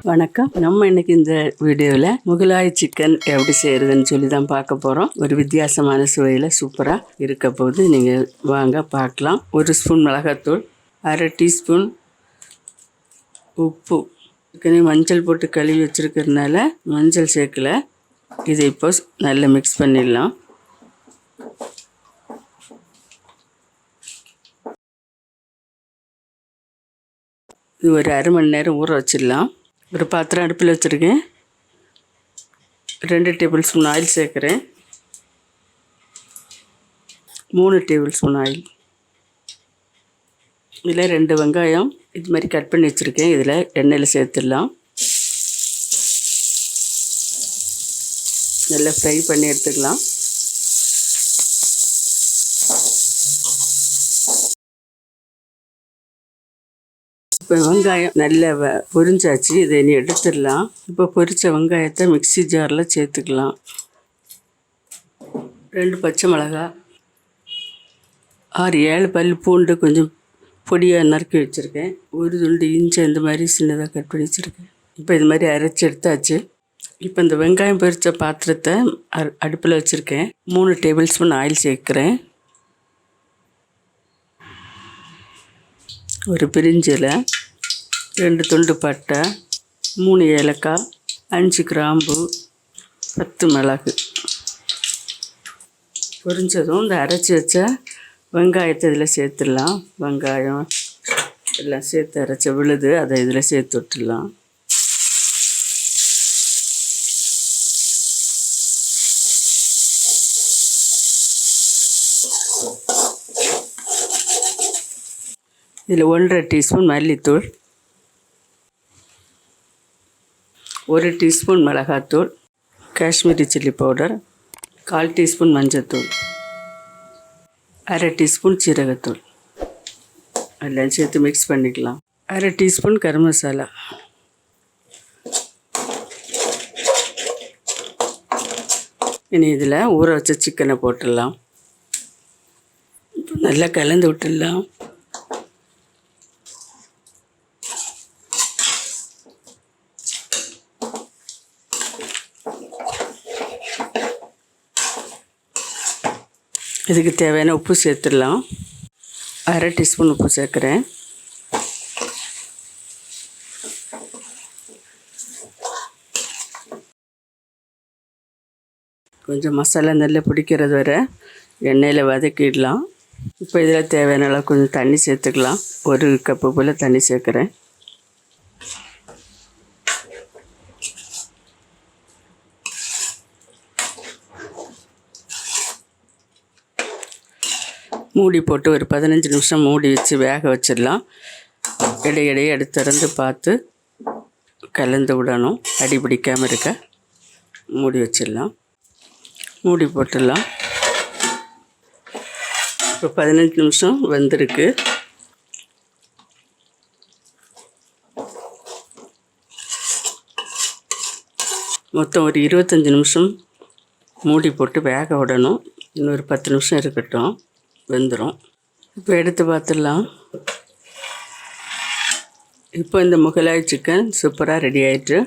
வணக்கம். நம்ம இன்னைக்கு இந்த வீடியோவில் முகலாய் சிக்கன் எப்படி செய்கிறதுன்னு சொல்லி தான் பார்க்க போகிறோம். ஒரு வித்தியாசமான சுவையில் சூப்பராக இருக்க போது நீங்கள் வாங்க பார்க்கலாம். 1 ஸ்பூன் மிளகாத்தூள், அரை டீஸ்பூன் உப்பு, மஞ்சள் போட்டு கழுவி வச்சுருக்கிறதுனால மஞ்சள் சேர்க்கலை. இதை இப்போ நல்லா மிக்ஸ் பண்ணிடலாம். இது ஒரு அரை மணி நேரம் ஊற வச்சிடலாம். ஒரு பாத்திரம் அடுப்பில் வச்சுருக்கேன். 2 டேபிள் ஸ்பூன் ஆயில் சேர்க்குறேன். 3 டேபிள் ஸ்பூன் ஆயில். இதில் 2 வெங்காயம் இது மாதிரி கட் பண்ணி வச்சுருக்கேன். இதில் எண்ணெயில் சேர்த்துடலாம். நல்லா ஃப்ரை பண்ணி எடுத்துக்கலாம். இப்போ வெங்காயம் நல்லா பொரிஞ்சாச்சு. இதை இனி எடுத்துடலாம். இப்போ பொரித்த வெங்காயத்தை மிக்ஸி ஜாரில் சேர்த்துக்கலாம். 2 பச்சை மிளகாய், 6-7 பல் பூண்டு கொஞ்சம் பொடியாக நறுக்கி வச்சுருக்கேன். 1 துண்டு இஞ்சி இந்த மாதிரி சின்னதாக கட் பண்ணி வச்சுருக்கேன். இப்போ இது மாதிரி அரைச்சி எடுத்தாச்சு. இப்போ இந்த வெங்காயம் பொரித்த பாத்திரத்தை அடுப்பில் வச்சுருக்கேன். 3 டேபிள் ஸ்பூன் ஆயில் சேர்க்குறேன். ஒரு பிரிஞ்சி இலை, 2 துண்டு பட்டை, 3 ஏலக்காய், 5 கிராம்பு, 10 மிளகு. பொரிஞ்சதும் இந்த அரைச்சி வச்ச வெங்காயத்தை இதில் சேர்த்துடலாம். வெங்காயம் எல்லாம் சேர்த்து அரைச்ச விழுது அதை இதில் சேர்த்து விட்டுடலாம். இதில் 1.5 டீஸ்பூன் மல்லித்தூள், 1 டீஸ்பூன் மிளகாத்தூள், காஷ்மீரி சில்லி பவுடர், 1/4 டீஸ்பூன் மஞ்சத்தூள், அரை டீஸ்பூன் சீரகத்தூள் எல்லாம் சேர்த்து மிக்ஸ் பண்ணிக்கலாம். 1/2 டீஸ்பூன் கரம் மசாலா. இனி இதில் ஊற வச்ச சிக்கனை போட்டுடலாம். நல்லா கலந்து விட்டுடலாம். இதுக்கு தேவையான உப்பு சேர்த்துடலாம். 1/2 டீஸ்பூன் உப்பு சேர்க்குறேன். கொஞ்சம் மசாலா நல்லா பிடிக்கிறது வரை எண்ணெயில் வதக்கிடலாம். இப்போ இதில் தேவையான அளவு கொஞ்சம் தண்ணி சேர்த்துக்கலாம். 1 கப்பு போல் தண்ணி சேர்க்குறேன். மூடி போட்டு ஒரு 15 நிமிஷம் மூடி வச்சு வேக வச்சிடலாம். இடையிடையே எடுத்து பார்த்து கலந்து விடணும். அடி பிடிக்காமல் இருக்க மூடி வச்சிடலாம். மூடி போட்டுடலாம். இப்போ 15 நிமிஷம் வெந்திருக்கு. மொத்தம் ஒரு 25 நிமிஷம் மூடி போட்டு வேக விடணும். இன்னொரு 10 நிமிஷம் இருக்கட்டும், வெந்துடும். இப்போ எடுத்து பார்த்துடலாம். இப்போ இந்த முகலாய் சிக்கன் சூப்பராக ரெடி ஆகிட்டு.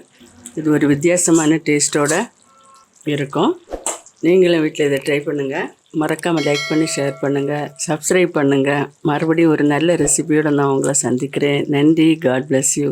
இது ஒரு வித்தியாசமான டேஸ்ட்டோடு இருக்கும். நீங்களும் வீட்டில் இதை ட்ரை பண்ணுங்கள். மறக்காமல் லைக் பண்ணி ஷேர் பண்ணுங்கள், சப்ஸ்கிரைப் பண்ணுங்கள். மறுபடியும் ஒரு நல்ல ரெசிபியோடு நான் உங்களை சந்திக்கிறேன். நன்றி. God bless you.